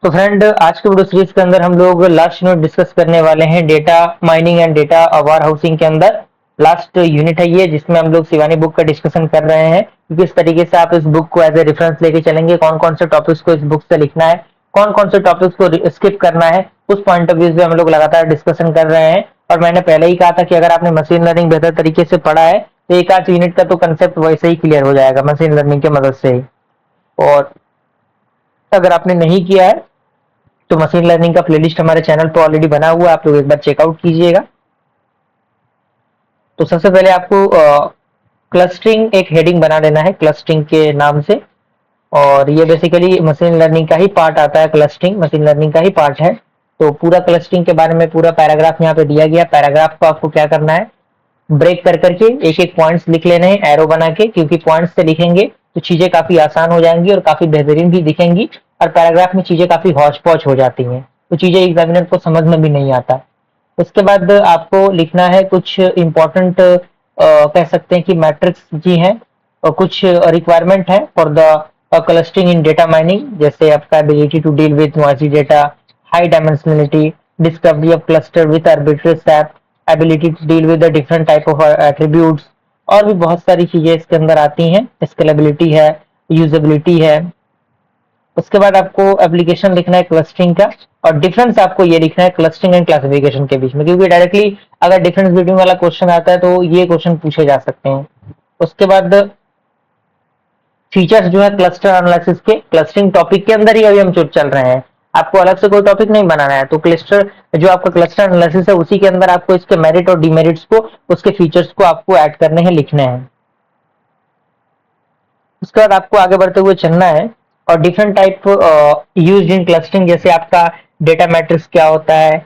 तो फ्रेंड, आज के वीडियो सीरीज के अंदर हम लोग लास्ट यूनिट डिस्कस करने वाले हैं data mining and data warehousing के अंदर। लास्ट यूनिट है ये, जिसमें हम लोग शिवानी बुक का डिस्कशन कर रहे हैं कि किस तरीके से आप इस बुक को एज ए रेफरेंस लेके चलेंगे, कौन कौन से टॉपिक्स को इस बुक से लिखना है, कौन कौन से टॉपिक्स को स्किप करना है, उस पॉइंट ऑफ व्यू से हम लोग लगातार डिस्कशन कर रहे हैं। और मैंने पहले ही कहा था कि अगर आपने मशीन लर्निंग बेहतर तरीके से पढ़ा है तो एक आध यूनिट का तो कंसेप्ट वैसे ही क्लियर हो जाएगा मशीन लर्निंग की मदद से ही। और अगर आपने नहीं किया है तो मशीन लर्निंग का प्लेलिस्ट हमारे चैनल पर ऑलरेडी बना हुआ है, आप लोग एक बार चेकआउट कीजिएगा। तो सबसे पहले आपको क्लस्टरिंग एक हेडिंग बना लेना है क्लस्टरिंग के नाम से। और ये बेसिकली मशीन लर्निंग का ही पार्ट आता है, क्लस्टरिंग मशीन लर्निंग का ही पार्ट है। तो पूरा क्लस्टरिंग के बारे में पूरा पैराग्राफ यहाँ पे दिया गया। पैराग्राफ को आपको क्या करना है, ब्रेक कर करके एक एक पॉइंट्स लिख लेने हैं एरो बना के, क्योंकि पॉइंट्स से लिखेंगे तो चीजें काफी आसान हो जाएंगी और काफी बेहतरीन भी दिखेंगी। और पैराग्राफ में चीजें काफी हौच पौच हो जाती हैं तो चीजें एग्जामिनर को समझ में भी नहीं आता। उसके बाद आपको लिखना है कुछ इंपॉर्टेंट, कह सकते हैं कि मैट्रिक्स जी हैं और कुछ रिक्वायरमेंट है for the clustering in data mining, जैसे आपका ability to deal with noisy data, high dimensionality, discovery of cluster with arbitrary set, ability to deal with the different type of attributes. और भी बहुत सारी चीजें इसके अंदर आती हैं, स्केलेबिलिटी है, यूजेबिलिटी है। उसके बाद आपको एप्लीकेशन लिखना है क्लस्टरिंग का, और डिफरेंस आपको ये लिखना है क्लस्टरिंग एंड क्लासिफिकेशन के बीच में, क्योंकि डायरेक्टली अगर डिफरेंस बिटवीन वाला क्वेश्चन आता है तो ये क्वेश्चन पूछे जा सकते हैं। उसके बाद फीचर्स जो है क्लस्टर एनालिसिस के, क्लस्टरिंग टॉपिक के अंदर ही अभी हम चल रहे हैं, आपको अलग से कोई टॉपिक नहीं बनाना है। तो क्लस्टर जो आपका क्लस्टर एनालिसिस है उसी के अंदर आपको इसके मेरिट और डिमेरिट्स को, उसके फीचर्स को आपको ऐड करने हैं, लिखने हैं। उसके बाद आपको आगे बढ़ते हुए चलना है और different type used in clustering, जैसे आपका डेटा मैट्रिक्स क्या होता है,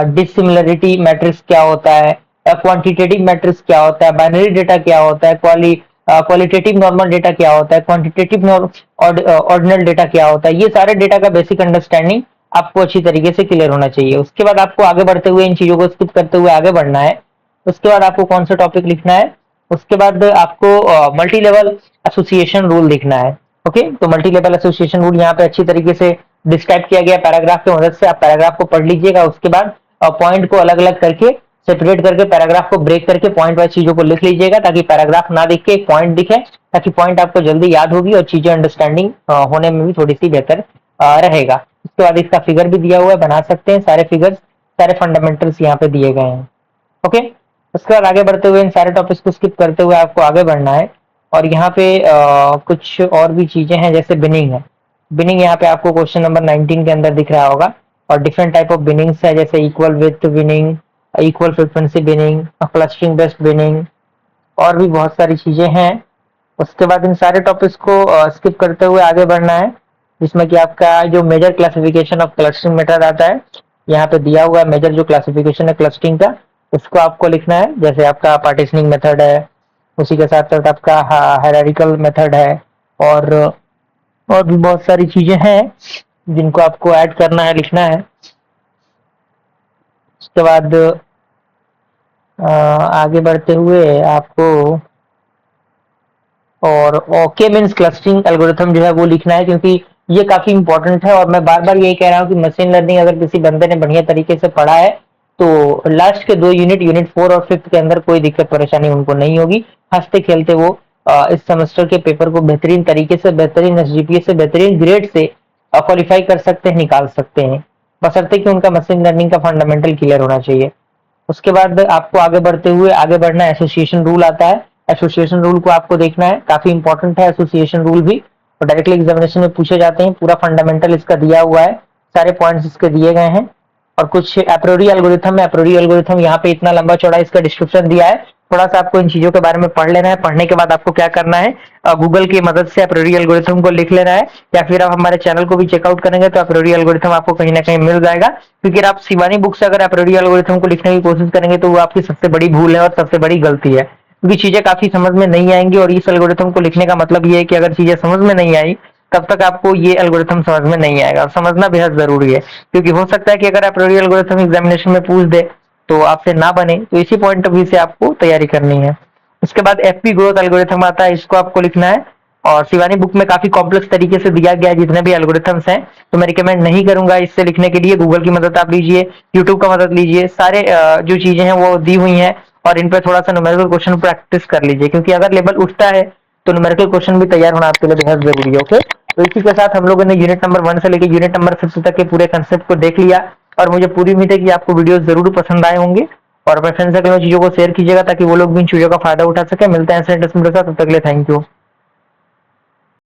डिसिमिलरिटी मैट्रिक्स क्या होता है, क्वांटिटेटिव मैट्रिक्स क्या होता है, बाइनरी डेटा क्या होता है, क्वालिटेटिव नॉर्मल डेटा क्या होता है, क्वांटिटेटिव ऑर्डिनल डेटा क्या होता है। ये सारे डेटा का बेसिक अंडरस्टैंडिंग आपको अच्छी तरीके से क्लियर होना चाहिए। उसके बाद आपको आगे बढ़ते हुए इन चीजों को स्किप करते हुए आगे बढ़ना है। उसके बाद आपको कौन सा टॉपिक लिखना है, उसके बाद आपको मल्टी लेवल एसोसिएशन रूल लिखना है। ओके, तो मल्टी लेवल एसोसिएशन रूल यहाँ पे अच्छी तरीके से डिस्क्राइब किया गया पैराग्राफ की मदद से। आप पैराग्राफ को पढ़ लीजिएगा, उसके बाद पॉइंट को अलग अलग करके सेपरेट करके पैराग्राफ को ब्रेक करके पॉइंट वाइज चीजों को लिख लीजिएगा, ताकि पैराग्राफ ना दिख के एक पॉइंट दिखे, ताकि पॉइंट आपको जल्दी याद होगी और चीजें अंडरस्टैंडिंग होने में भी थोड़ी सी बेहतर रहेगा। उसके बाद इसका फिगर भी दिया हुआ है, बना सकते हैं सारे फिगर्स, सारे फंडामेंटल्स यहाँ पे दिए गए हैं। ओके, उसके बाद आगे बढ़ते हुए इन सारे टॉपिक्स को स्किप करते हुए आपको आगे बढ़ना है। और यहाँ पे कुछ और भी चीजें हैं, जैसे बिनिंग है। बिनिंग यहाँ पे आपको क्वेश्चन नंबर 19 के अंदर दिख रहा होगा। और डिफरेंट टाइप ऑफ बिनिंग्स है, जैसे equal with binning, equal frequency binning, clustering based binning, और भी बहुत सारी चीजें हैं। उसके बाद इन सारे टॉपिक्स को स्किप करते हुए आगे बढ़ना है, जिसमें कि आपका जो major classification of clustering method आता है, यहाँ पे दिया हुआ है मेजर जो क्लासिफिकेशन है क्लस्टरिंग का, उसको आपको लिखना है। जैसे आपका पार्टीशनिंग मेथड है, उसी के साथ साथ आपका हायरार्किकल मेथड है, और भी बहुत सारी चीजें हैं जिनको आपको ऐड करना है, लिखना है। उसके बाद आगे बढ़ते हुए आपको और ओके मीन्स क्लस्टरिंग एल्गोरिथम जो है वो लिखना है, क्योंकि ये काफी इंपॉर्टेंट है। और मैं बार बार यही कह रहा हूँ कि मशीन लर्निंग अगर किसी बंदे ने बढ़िया तरीके से पढ़ा है तो लास्ट के दो यूनिट, यूनिट 4 और 5 के अंदर कोई दिक्कत परेशानी उनको नहीं होगी। हंसते खेलते वो इस सेमेस्टर के पेपर को बेहतरीन तरीके से, बेहतरीन एसजीपीए से, बेहतरीन ग्रेड से क्वालिफाई कर सकते हैं, निकाल सकते हैं, बशर्ते कि उनका मशीन लर्निंग का फंडामेंटल क्लियर होना चाहिए। उसके बाद आपको आगे बढ़ते हुए आगे बढ़ना, एसोसिएशन रूल आता है। एसोसिएशन रूल को आपको देखना है, काफी इंपॉर्टेंट है एसोसिएशन रूल भी, और डायरेक्टली एग्जामिनेशन में पूछे जाते हैं। पूरा फंडामेंटल इसका दिया हुआ है, सारे पॉइंट्स इसके दिए गए हैं। और कुछ एप्रोरी एल्गोरिथम है, एप्रोरी एल्गोरिथम यहाँ पे इतना लंबा चौड़ा इसका डिस्क्रिप्शन दिया है। थोड़ा सा आपको इन चीजों के बारे में पढ़ लेना है। पढ़ने के बाद आपको क्या करना है, गूगल की मदद से एप्रोरी एल्गोरिथम को लिख लेना है, या फिर आप हमारे चैनल को भी चेकआउट करेंगे तो एप्रोरी एल्गोरिथम आपको कहीं ना कहीं मिल जाएगा। क्योंकि आप शिवानी बुक से अगर एप्रोरी एल्गोरिथम को लिखने की कोशिश करेंगे तो वो आपकी सबसे बड़ी भूल है और सबसे बड़ी गलती है, क्योंकि चीजें काफी समझ में नहीं आएंगी। और इस एल्गोरिथम को लिखने का मतलब ये है कि अगर चीजें समझ में नहीं आई तब तक आपको ये एल्गोरिथम समझ में नहीं आएगा। समझना बेहद जरूरी है, क्योंकि हो सकता है कि अगर आप एप्रोरी एल्गोरिथम एग्जामिनेशन में पूछ दे तो आपसे ना बने, तो इसी पॉइंट ऑफ व्यू से आपको तैयारी करनी है। उसके बाद एफपी ग्रोथ एल्गोरिथम आता है, इसको आपको लिखना है। और शिवानी बुक में काफी कॉम्प्लेक्स तरीके से दिया गया है जितने भी एल्गोरिथम्स हैं, तो मैं रिकमेंड नहीं करूंगा इससे लिखने के लिए। गूगल की मदद आप लीजिए, यूट्यूब का मदद लीजिए, सारे जो चीजें हैं वो दी हुई हैं, और इन पर थोड़ा सा न्यूमेरिकल क्वेश्चन प्रैक्टिस कर लीजिए, क्योंकि अगर लेवल उठता है तो न्यूमेरिकल क्वेश्चन भी तैयार होना आपके लिए बेहद जरूरी है। ओके, तो इसी के साथ हम लोगों ने यूनिट नंबर 1 से लेकर यूनिट नंबर 5 तक के पूरे कंसेप्ट को देख लिया, और मुझे पूरी उम्मीद है कि आपको वीडियो जरूर पसंद आए होंगे, और अपने फ्रेंड्स के चीजों को शेयर कीजिएगा ताकि वो लोग भी इन चीजों का फायदा उठा सके। मिलते हैं ऐसे इंटरेस्टिंग वीडियो के साथ, तब तक के लिए थैंक यू।